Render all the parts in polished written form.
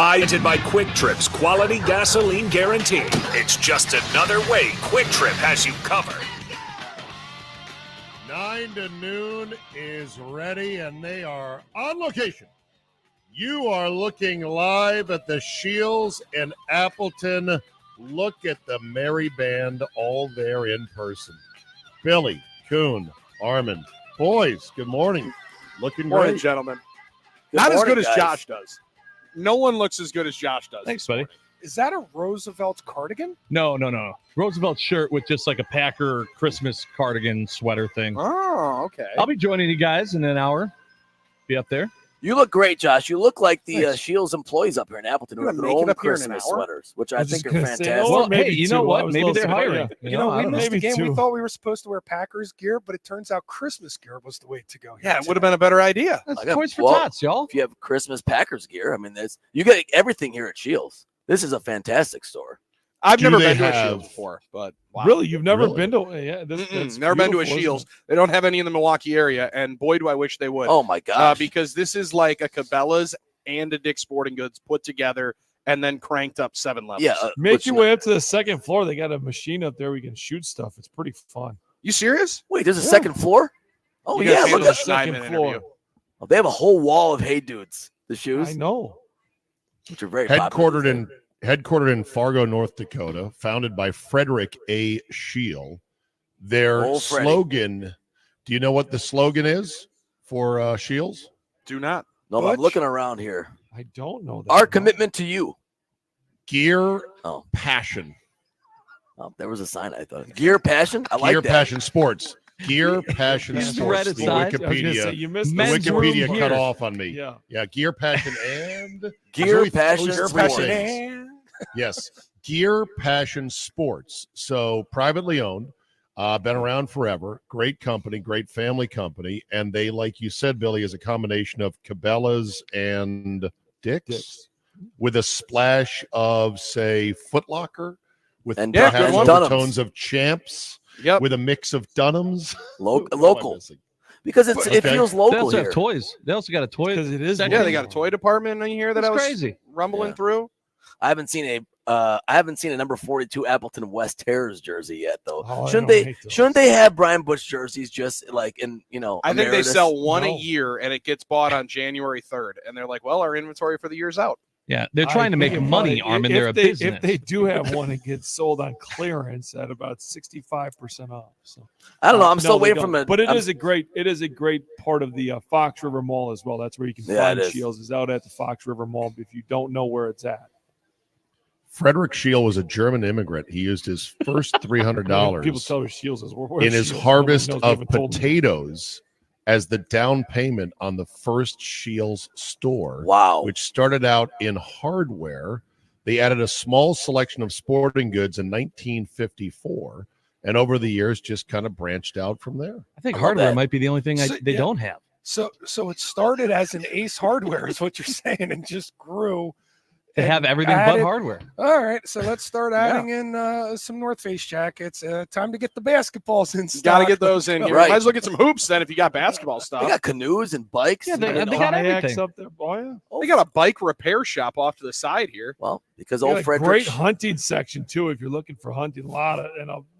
Presented by Quick Trip's quality gasoline guarantee. It's just another way Quick Trip has you covered. 9 to noon is ready, and they are on location. You are looking live at the Scheels in Appleton. Look at the merry band all there in person. Billy, Kuhn, Armin. Boys, good morning. Looking Morning, great. gentlemen. Good Not morning, as good guys. as Josh does. No one looks as good as Josh does. Thanks, buddy. Is that a Roosevelt cardigan? No. Roosevelt shirt with just like a Packer Christmas cardigan sweater thing. Oh, okay. I'll be joining you guys in an hour. Be up there. You look great, Josh. You look like the Thanks. Scheels employees up here in Appleton who You have gonna their make it own up here in an Christmas hour? sweaters, which I was think just are gonna say, fantastic. Well, maybe hey, you know two. I what? was Maybe a little they're hiring. surprised. You know, I we don't missed the maybe game. We two. thought we were supposed to wear Packers gear, but it turns out Christmas gear was the way to go. Yeah, it would have been a better idea. That's I got- Toys for well, Tots, y'all. If you have Christmas Packers gear, I mean, you get everything here at Scheels. This is a fantastic store. I've Do never they been to a have- Scheels before, but wow. Really, you've never Really? been to? Yeah, that's Never been to a beautiful, Scheels. isn't They don't have any in the Milwaukee area, and boy, do I wish they would. Oh my gosh! Because this is like a Cabela's and a Dick's Sporting Goods put together and then cranked up 7 levels. yeah, Make which- your way up to the second floor. They got a machine up there. We can shoot stuff. It's pretty fun. You serious? Wait, there's a second floor? Oh You yeah, guys look handle at the second Schneidman floor. interview. oh, they have a whole wall of Hey Dudes, the shoes, I know. which are very popular. Headquartered in Fargo, North Dakota, founded by Frederick A. Scheel. Their Old Freddie. slogan, do you know what the slogan is for Scheels? Do not. No, but I'm Butch? looking around here. I don't know that. Our commitment to you. Gear, Oh. passion. Oh, there was a sign. I thought gear passion. I like Gear, that. passion, sports. Gear, passion, You just sports. read it The side. I was gonna say, Wikipedia, you missed the Men's room Wikipedia cut gear. off on me. Yeah. Gear, passion, and Gear, Always passion, three sports. things. Yes, Gear, passion, sports. So privately owned, been around forever. Great company, great family company, and they, like you said, Billy, is a combination of Cabela's and Dick's, with a splash of, say, Foot Locker, with And Yeah, perhaps good one. overtones of Champs, Yep. with a mix of Dunhams. Local, What am I local, missing? because it Okay. feels They local also here. have toys. They also got a toy. Because it is. section. Yeah, they got a toy department in here that That's I was crazy. rumbling Yeah. through. I haven't seen a number 42 Appleton West Terrors jersey yet, though. Oh, I shouldn't don't they? hate those. Shouldn't they have Brian Bush jerseys just like in I think they emeritus? sell one a No. year and it gets bought on January 3rd. And they're like, well, our inventory for the year's out. Yeah, they're trying to I make think money, if Armin. They're a they, business. If they do have one, it gets sold on clearance at about 65% off. So I don't know. I'm no, still they waiting don't. from a. But it I'm- is a great part of the Fox River Mall as well. That's where you can Yeah, find it is. Scheels. Is out at the Fox River Mall. If you don't know where it's at, Frederick Scheel was a German immigrant. He used his first people $300 tell us Scheels is where's in his Scheels? harvest Nobody knows. They of haven't told me. potatoes as the down payment on the first Scheels store, wow. which started out in hardware. They added a small selection of sporting goods in 1954, and over the years just kind of branched out from there. I think I love hardware that. might be the only thing So, they yeah. don't have. So it started as an Ace Hardware, is what you're saying, and just grew. They and have everything but added- hardware. All right, so let's start adding in some North Face jackets. Time to get the basketballs in You stock. got to get those in here. Right. Might as well get some hoops then if you got basketball stuff. They got canoes and bikes. Yeah, and, they you know, got Kayaks everything. up there. Oh, yeah. They got a bike repair shop off to the side here. well, because They got old a Frederick. great hunting section too. If you're looking for hunting, a lot of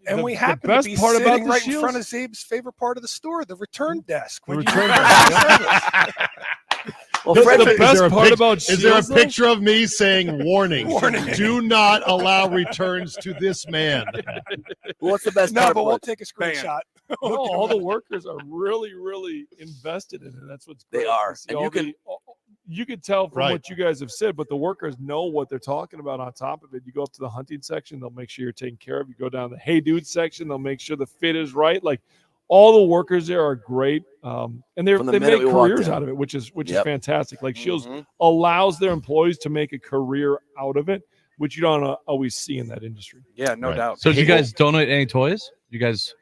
And the, we the happen best to be part about sitting the right in Scheels- front of Zabe's favorite part of the store, the return desk. The When you return never desk, have service. well, The Frederick, best Is there a part pic- about Is there a Scheels, though? picture of me saying warning? Warning. Do not allow returns to this man. what's the best No, part? but we'll Butch? take a Bam. screenshot. No, all the workers are really, really invested in it. That's what's They great. are. See And all you can- you can tell from Right. what you guys have said, but the workers know what they're talking about. On top of it, you go up to the hunting section, they'll make sure you're taken care of. You go down the Hey Dude section, they'll make sure the fit is right. Like all the workers there are great, and From they the make minute we walked careers in. out of it, which is Yep. fantastic. Like Scheels Mhm. allows their employees to make a career out of it, which you don't always see in that industry. Yeah, no Right. doubt. So, did you Hey, guys donate any toys? You guys,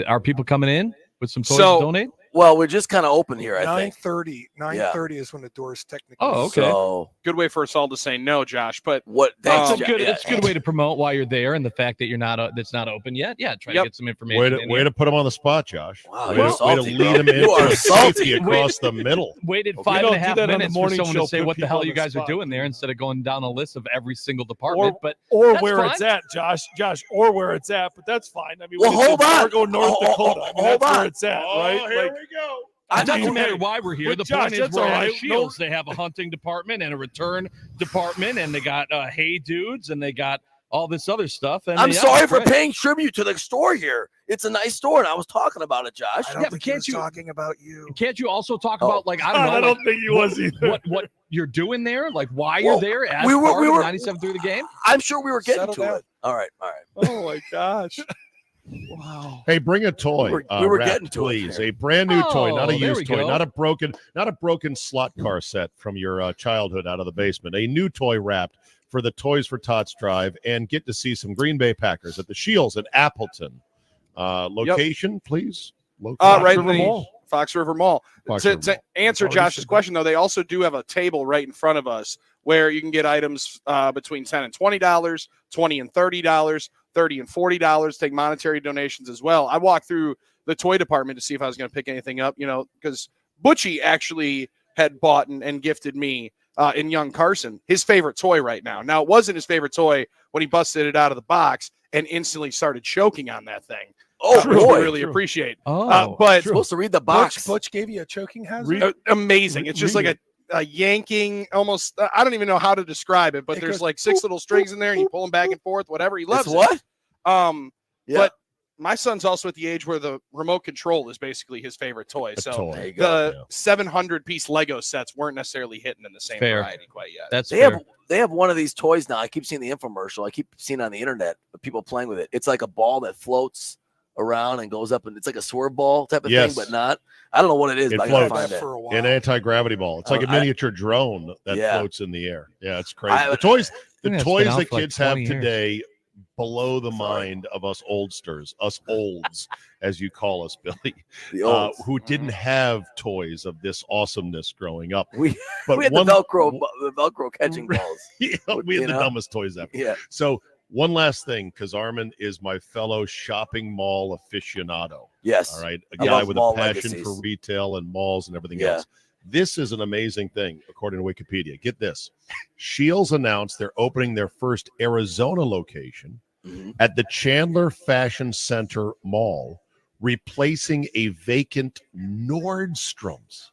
are people coming in with some toys So- to donate? Well, we're just kind of open here, I think. 9:30. 9:30 is when the doors technically. Oh, okay. So Good way for us all to say no, Josh. But what? It's Thanks, a Jo- good. yeah. It's a good way to promote while you're there, and the fact that you're not. That's not open yet. Yeah, try to Yep. get some information. Way to put him on the spot, Josh. Wow, way, you're to, salty, way to bro. lead him You are into salty. safety across the middle. Waited We 5 don't and a do half that on the minutes for morning someone show, to say put what the people hell on you the guys are spot. doing there instead of going down a list of every single department. But Or that's where fine. it's at, Josh, or where it's at. But that's fine. I mean, Well, when it's hold in on. Fargo, North Oh, Dakota. I mean, hold that's on. where it's at, right? Like, we go. It doesn't mean, matter hey, why we're here. but The Josh, point is that's we're all at right. Scheels. They have a hunting department and a return department, and they got Hey Dudes, and they got all this other stuff. And I'm yeah, sorry for right. paying tribute to the store here. It's a nice store, and I was talking about it, Josh. I don't Yeah, but think he can't was you- talking about you. Can't you also talk Oh. about, like, I don't know, I like, don't think he was either. what you're doing there, like why Well, you're there as we were- part we of were- 97 through the game? I'm sure we were getting Settle to down. it. All right. Oh my gosh. Wow. Hey, bring a toy. We were wrapped, getting to it please. here. A brand new toy, not a Oh, there used we toy, go. not a broken slot car set from your childhood out of the basement. A new toy wrapped for the Toys for Tots drive, and get to see some Green Bay Packers at the Scheels at Appleton. Location, please. Location. right River in the Mall. Fox River Mall. Fox To River Mall. answer Already Josh's said question, though, they also do have a table right in front of us where you can get items between $10 and $20, $20 and $30, $30 and $40, take monetary donations as well. I walked through the toy department to see if I was going to pick anything up, because Butchie actually had bought and gifted me in young Carson his favorite toy right now. Now, it wasn't his favorite toy when he busted it out of the box and instantly started choking on that thing. Oh, which boy. we really appreciate. Oh, But Supposed to read the box. Butch gave you a choking hazard. amazing. It's just Read like a yanking, almost. I don't even know how to describe it, but It there's goes like 6 little strings in there, and you pull them back and forth. Whatever, he loves It's what? it. Yeah. But my son's also at the age where the remote control is basically his favorite toy. A So toy. There you go. the 700-piece Lego sets weren't necessarily hitting in the same Fair. variety quite yet. that's They fair. have one of these toys now. I keep seeing the infomercial. I keep seeing it on the internet of people playing with it. It's like a ball that floats around and goes up, and it's like a swerve ball type of Yes. thing, but not. I don't know what it is, It but I gotta floats. find it. For a while. An anti-gravity ball. It's like a I- miniature drone that Yeah. floats in the air. Yeah, it's crazy. I- the toys think that's been out that for like kids have 20 years. today blow the Sorry. mind of us oldsters, us olds, as you call us, Billy, The olds. who didn't have toys of this awesomeness growing up. we But we had one, the Velcro catching balls. Yeah, we had You the know? dumbest toys ever. Yeah. So one last thing, because Armin is my fellow shopping mall aficionado. Yes. All right, a I guy love with a mall passion legacies. for retail and malls and everything Yeah. else. This is an amazing thing, according to Wikipedia. Get this. Scheels announced they're opening their first Arizona location Mhm. at the Chandler Fashion Center Mall, replacing a vacant Nordstrom's.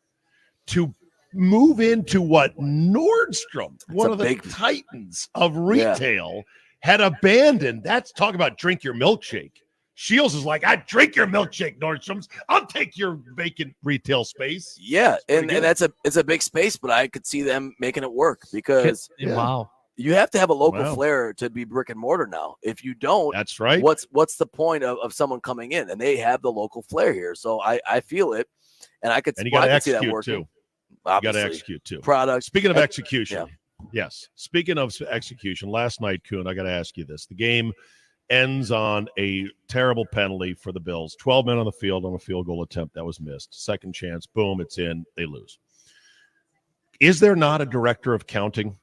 To move into what Nordstrom, one a of the big- titans of retail, had abandoned. That's talk about drink your milkshake. Scheels is like, I drink your milkshake, Nordstrom's. I'll take your vacant retail space. Yeah, pretty and good. it's a big space, but I could see them making it work because Wow. you have to have a local Wow. flair to be brick and mortar now. If you don't, That's right. what's the point of someone coming in? And they have the local flair here, so I feel it, and I could And you well, got to I could see that execute working. too. You got to Obviously, execute too. product. Speaking of and- execution, yes. Speaking of execution, last night, Kuhn, I got to ask you this. The game ends on a terrible penalty for the Bills. 12 men on the field on a field goal attempt that was missed. Second chance, boom, it's in. They lose. Is there not a director of counting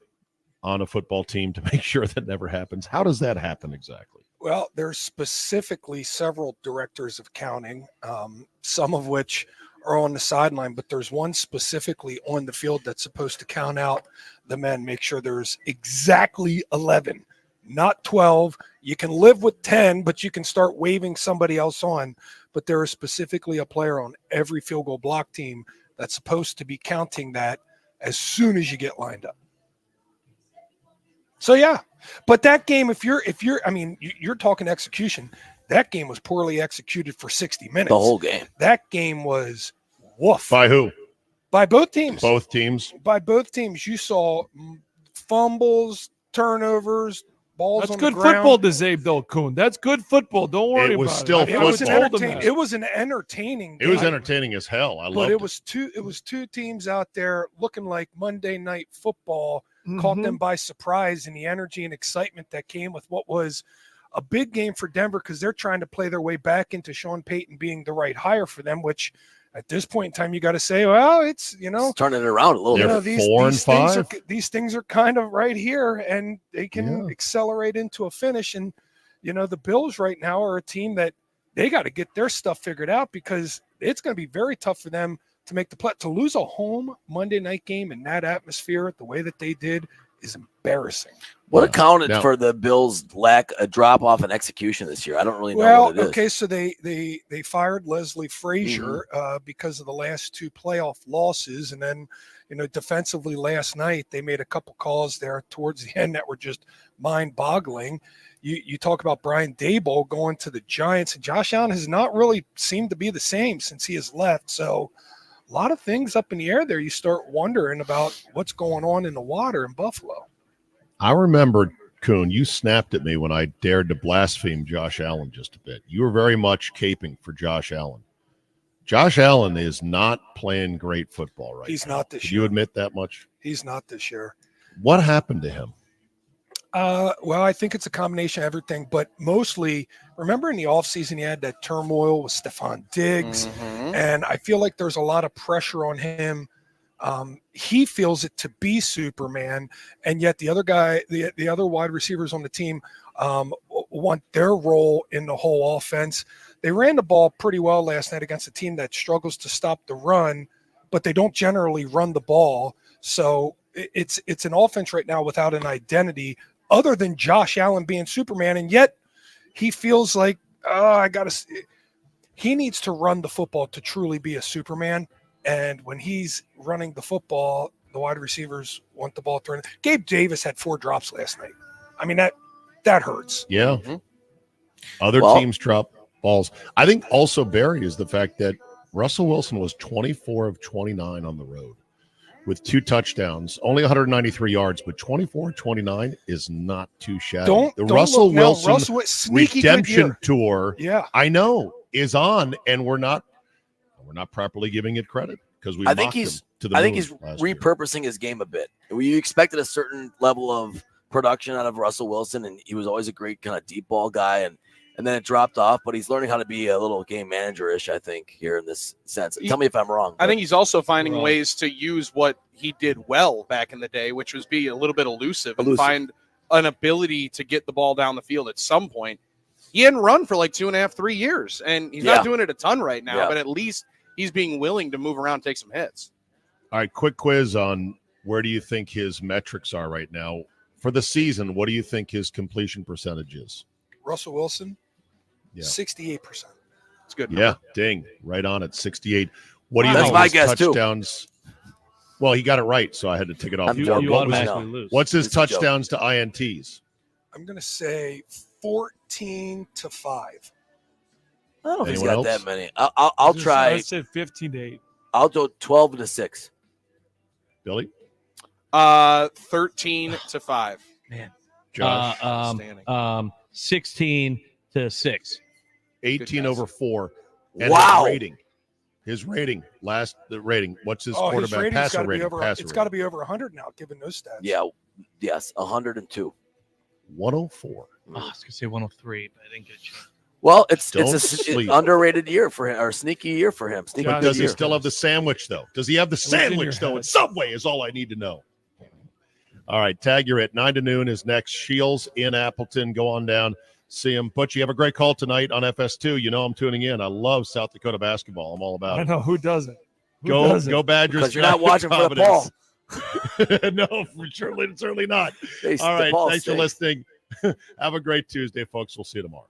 on a football team to make sure that never happens? How does that happen exactly? Well, there's specifically several directors of counting, some of which are on the sideline, but there's one specifically on the field that's supposed to count out the men, make sure there's exactly 11, not 12. You can live with 10, but you can start waving somebody else on. But there is specifically a player on every field goal block team that's supposed to be counting that as soon as you get lined up. So yeah, but that game, if you're, I mean, you're talking execution. That game was poorly executed for 60 minutes. The whole game. That game was woof By who? by both teams. Both teams? By both teams, you saw fumbles, turnovers, balls That's on good the ground. football, DeZabe, though, Kuhn. That's good football. Don't worry It was about still it. I mean, It I was, an told them entertaining, that. it was an entertaining It was game. entertaining as hell. I But loved it was two teams out there looking like Monday Night Football caught Mhm. them by surprise, and the energy and excitement that came with what was a big game for Denver because they're trying to play their way back into Sean Payton being the right hire for them, which At this point in time, you got to say, well, it's, It's turning it around a little They're bit. 4-5. These things are kind of right here, and they can Yeah. accelerate into a finish. And, the Bills right now are a team that they got to get their stuff figured out, because it's going to be very tough for them to make the play. To lose a home Monday night game in that atmosphere the way that they did is embarrassing. What accounted Now- for the Bills' lack a drop off in execution this year? I don't really know Well, what it is. okay, so they fired Leslie Frazier because of the last 2 playoff losses, and then defensively last night they made a couple calls there towards the end that were just mind-boggling. You talk about Brian Daboll going to the Giants, and Josh Allen has not really seemed to be the same since he has left. So a lot of things up in the air there. You start wondering about what's going on in the water in Buffalo. I remember, Kuhn, you snapped at me when I dared to blaspheme Josh Allen just a bit. You were very much caping for Josh Allen. Josh Allen is not playing great football right He's now. not this Did year. you admit that much? He's not this year. What happened to him? Well, I think it's a combination of everything, but mostly, remember in the offseason, he had that turmoil with Stephon Diggs, and I feel like there's a lot of pressure on him. He feels it to be Superman, and yet the other guy, the other wide receivers on the team want their role in the whole offense. They ran the ball pretty well last night against a team that struggles to stop the run, but they don't generally run the ball. So it's an offense right now without an identity other than Josh Allen being Superman, and yet he feels like, he needs to run the football to truly be a Superman. And when he's running the football, the wide receivers want the ball thrown. Gabe Davis had 4 drops last night. I mean, that hurts. Yeah. Other teams drop balls. I think also, Barry, is the fact that Russell Wilson was 24 of 29 on the road with 2 touchdowns, only 193 yards, but 24-29 is not too shabby. The Russell Wilson redemption tour, I know, is on, and we're not properly giving it credit because we. I think he's repurposing his game a bit. We expected a certain level of production out of Russell Wilson, and he was always a great kind of deep ball guy, and then it dropped off. But he's learning how to be a little game manager-ish, I think, here in this sense. Tell me if I'm wrong. I think he's also finding ways to use what he did well back in the day, which was be a little bit elusive. And find an ability to get the ball down the field at some point. He hadn't run for like 2.5, 3 years, and he's not doing it a ton right now, but at least he's being willing to move around and take some hits. All right, quick quiz on where do you think his metrics are right now for the season? What do you think his completion percentage is? Russell Wilson, 68%. It's good. Yeah, ding, right on at 68. What do you That's think my his guess, touchdowns? Well, he got it right, so I had to take it off. You automatically lose. What's his touchdowns to INTs? I'm going to say 14-5. I don't know if he's Anyone got else? that many. I'll try. I said 15-8. I'll go 12-6. Billy? 13-5. Man. Josh? 16-6. 18 over 4. And Wow. His rating, the rating. What's his His quarterback rating's passer gotta be rating? over, it's got to be over 100 now, given those stats. Yeah. Yes. 102. 104. I was gonna say 103, but I didn't get a chance. Well, it's Don't an sleep. underrated year for him, or sneaky year for him. Sneaky But does he year. still have the sandwich, though? Does he have the in your sandwich, though? head. At Subway is all I need to know. All right, Tag, you're at 9 to noon is next. Scheels in Appleton. Go on down. See him. Butch, you have a great call tonight on FS2. You know I'm tuning in. I love South Dakota basketball. I'm all about I it. know who doesn't. Who Go doesn't? Badgers. Because you're not watching for the ball. No, certainly not. The All right, ball thanks for stinks. listening. Have a great Tuesday, folks. We'll see you tomorrow.